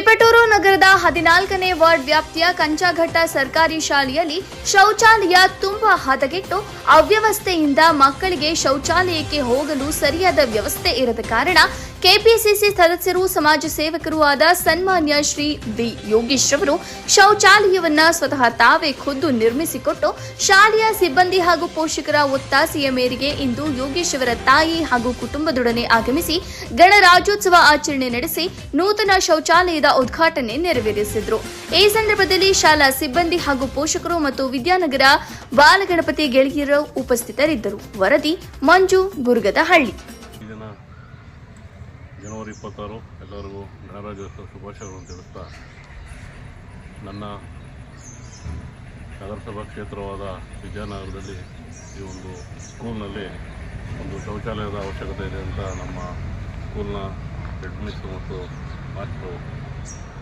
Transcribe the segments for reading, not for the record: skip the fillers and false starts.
ತಿಪಟೂರು ನಗರದ 14ನೇ ವಾರ್ಡ್ ವ್ಯಾಪ್ತಿಯ ಕಂಚಾಘಟ್ಟ ಸರ್ಕಾರಿ ಶಾಲೆಯಲ್ಲಿ ಶೌಚಾಲಯ ತುಂಬಾ ಹದಗೆಟ್ಟು ಅವ್ಯವಸ್ಥೆಯಿಂದ ಮಕ್ಕಳಿಗೆ ಶೌಚಾಲಯಕ್ಕೆ ಹೋಗಲು ಸರಿಯಾದ ವ್ಯವಸ್ಥೆ ಇರದ ಕಾರಣ ಕೆಪಿಸಿಸಿ ಸದಸ್ಯರು ಸಮಾಜ ಸೇವಕರು ಆದ ಸನ್ಮಾನ್ಯ ಶ್ರೀ ಬಿ ಯೋಗೀಶ್ ಅವರು ಶೌಚಾಲಯವನ್ನ ಸ್ವತಃ ತಾವೇ ಖುದ್ದು ನಿರ್ಮಿಸಿಕೊಟ್ಟು ಶಾಲೆಯ ಸಿಬ್ಬಂದಿ ಹಾಗೂ ಪೋಷಕರ ಒತ್ತಾಸೆಯ ಮೇರೆಗೆ ಇಂದು ಯೋಗೀಶ್ ಅವರ ತಾಯಿ ಹಾಗೂ ಕುಟುಂಬದೊಡನೆ ಆಗಮಿಸಿ ಗಣರಾಜ್ಯೋತ್ಸವ ಆಚರಣೆ ನಡೆಸಿ ನೂತನ ಶೌಚಾಲಯದ ಉದ್ಘಾಟನೆ ನೆರವೇರಿಸಿದರು. ಈ ಸಂದರ್ಭದಲ್ಲಿ ಶಾಲಾ ಸಿಬ್ಬಂದಿ ಹಾಗೂ ಪೋಷಕರು ಮತ್ತು ವಿದ್ಯಾನಗರ ಬಾಲಗಣಪತಿ ಗೆಳೆಯರು ಉಪಸ್ಥಿತರಿದ್ದರು. ವರದಿ ಮಂಜು ಗುರುಗದಹಳ್ಳಿ. ಜನವರಿ 26 ಎಲ್ಲರಿಗೂ ಗಣರಾಜ್ಯೋತ್ಸವ ಶುಭಾಶಯಗಳನ್ನು ತಿಳಿಸ್ತಾ, ನನ್ನ ನಗರಸಭಾ ಕ್ಷೇತ್ರವಾದ ವಿದ್ಯಾನಗರದಲ್ಲಿ ಈ ಒಂದು ಸ್ಕೂಲ್ನಲ್ಲಿ ಒಂದು ಶೌಚಾಲಯದ ಅವಶ್ಯಕತೆ ಇದೆ ಅಂತ ನಮ್ಮ ಸ್ಕೂಲ್ನ ಹೆಡ್ ಮಿಸ್ಟರ್ ಮತ್ತು ಮಾಸ್ಟ್ರು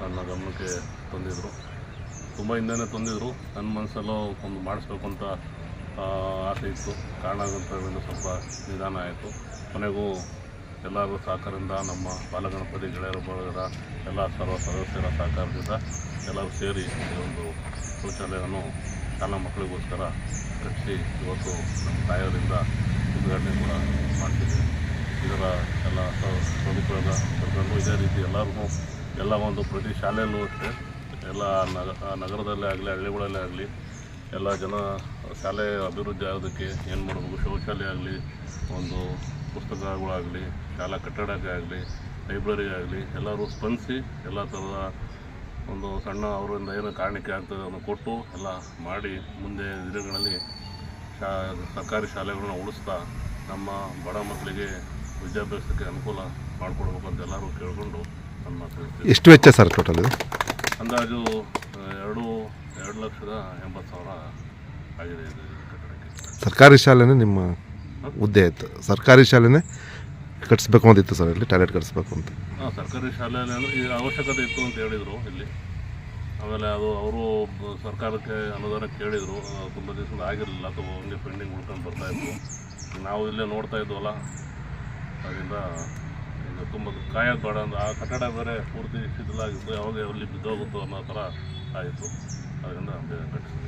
ನನ್ನ ಗಮನಕ್ಕೆ ತಂದಿದ್ದರು. ತುಂಬ ಹಿಂದೆನೇ ತಂದಿದ್ದರು. ನನ್ನ ಮನಸ್ಸಲ್ಲೂ ಒಂದು ಮಾಡಿಸ್ಬೇಕು ಅಂತ ಆಸೆ ಇತ್ತು. ಕಾರಣ ಆಗೋದ್ರಿಂದ ಸ್ವಲ್ಪ ನಿಧಾನ ಆಯಿತು. ಕೊನೆಗೂ ಎಲ್ಲರ ಸಹಕಾರದಿಂದ ನಮ್ಮ ಬಾಲಗಣಪತಿ ಗೆಳೆಯರ ಬಳಗದ ಎಲ್ಲ ಸರ್ವ ಸದಸ್ಯರ ಸಹಕಾರದಿಂದ ಎಲ್ಲರೂ ಸೇರಿ ಈ ಒಂದು ಶೌಚಾಲಯವನ್ನು ಶಾಲಾ ಮಕ್ಕಳಿಗೋಸ್ಕರ ಕಟ್ಟಿಸಿ ಇವತ್ತು ನಮ್ಮ ತಾಯಿಯವರಿಂದ ಉದ್ಘಾಟನೆ ಕೂಡ ಮಾಡ್ತಿದ್ದೀವಿ. ಇದರ ಎಲ್ಲ ಸದುಪಯೋಗ ಪಡ್ಕೊಂಡು ಇದೇ ರೀತಿ ಎಲ್ಲರಿಗೂ ಎಲ್ಲ ಒಂದು ಪ್ರತಿ ಶಾಲೆಯಲ್ಲೂ ಅಷ್ಟೇ ಎಲ್ಲ ನಗರದಲ್ಲೇ ಆಗಲಿ ಹಳ್ಳಿಗಳಲ್ಲೇ ಆಗಲಿ ಎಲ್ಲ ಜನ ಶಾಲೆ ಅಭಿವೃದ್ಧಿ ಆಗೋದಕ್ಕೆ ಏನು ಮಾಡಬೇಕು, ಶೌಚಾಲಯ ಆಗಲಿ, ಒಂದು ಪುಸ್ತಕಗಳಾಗಲಿ, ಶಾಲಾ ಕಟ್ಟಡಕ್ಕೆ ಆಗಲಿ, ಲೈಬ್ರರಿ ಆಗಲಿ ಎಲ್ಲರೂ ಸ್ಪಂದಿಸಿ ಎಲ್ಲ ಥರದ ಒಂದು ಸಣ್ಣ ಅವರಿಂದ ಏನು ಕಾರಣಕ್ಕೆ ಆಗ್ತದೆ ಅದನ್ನು ಕೊಟ್ಟು ಎಲ್ಲ ಮಾಡಿ ಮುಂದೆ ದಿನಗಳಲ್ಲಿ ಸರ್ಕಾರಿ ಶಾಲೆಗಳನ್ನ ಉಳಿಸ್ತಾ ನಮ್ಮ ಬಡ ಮಕ್ಕಳಿಗೆ ವಿದ್ಯಾಭ್ಯಾಸಕ್ಕೆ ಅನುಕೂಲ ಮಾಡಿಕೊಡ್ಬೇಕು ಅಂತ ಎಲ್ಲರೂ ಕೇಳಿಕೊಂಡು ನನ್ನ ಮಾತು. ಎಷ್ಟು ವೆಚ್ಚ ಸರ್ ಟೋಟಲ್ ಇದು? ಅಂದಾಜು 2,80,000 ಆಗಿದೆ ಇದು ಕಟ್ಟಡಕ್ಕೆ. ಸರ್ಕಾರಿ ಶಾಲೆನೇ ನಿಮ್ಮ ಹುದ್ದೆ ಆಯಿತು? ಸರ್ಕಾರಿ ಶಾಲೆನೇ ಕಟ್ಟಿಸ್ಬೇಕು ಅಂತಿತ್ತು ಸರ್, ಇಲ್ಲಿ ಟಾಯ್ಲೆಟ್ ಕಟ್ಟಿಸ್ಬೇಕು ಅಂತ? ಹಾಂ, ಸರ್ಕಾರಿ ಶಾಲೆಯಲ್ಲಿ ಅಂದರೆ ಈ ಅವಶ್ಯಕತೆ ಇತ್ತು ಅಂತ ಹೇಳಿದರು ಇಲ್ಲಿ. ಆಮೇಲೆ ಅದು ಅವರು ಸರ್ಕಾರಕ್ಕೆ ಅನುದಾನ ಕೇಳಿದರು. ತುಂಬ ದಿವಸ ಆಗಿರಲಿಲ್ಲ, ಅಥವಾ ಹಂಗೆ ಪೆಂಡಿಂಗ್ ಉಳ್ಕೊಂಡು ಬರ್ತಾಯಿತ್ತು. ನಾವು ಇಲ್ಲೇ ನೋಡ್ತಾ ಇದ್ವಲ್ಲ, ಅದರಿಂದ ಈಗ ತುಂಬ ಕಾಯೋದು ಬೇಡ ಅಂದ್ರೆ ಆ ಕಟ್ಟಡ ಬೇರೆ ಪೂರ್ತಿ ಶಿಥಿಲಾಗಿತ್ತು, ಯಾವಾಗ ಎಲ್ಲಿ ಬಿದ್ದೋಗುತ್ತೋ ಅನ್ನೋ ಥರ ಆಯಿತು. ಅದರಿಂದ ಕಟ್ಟಿಸ್ತೀವಿ.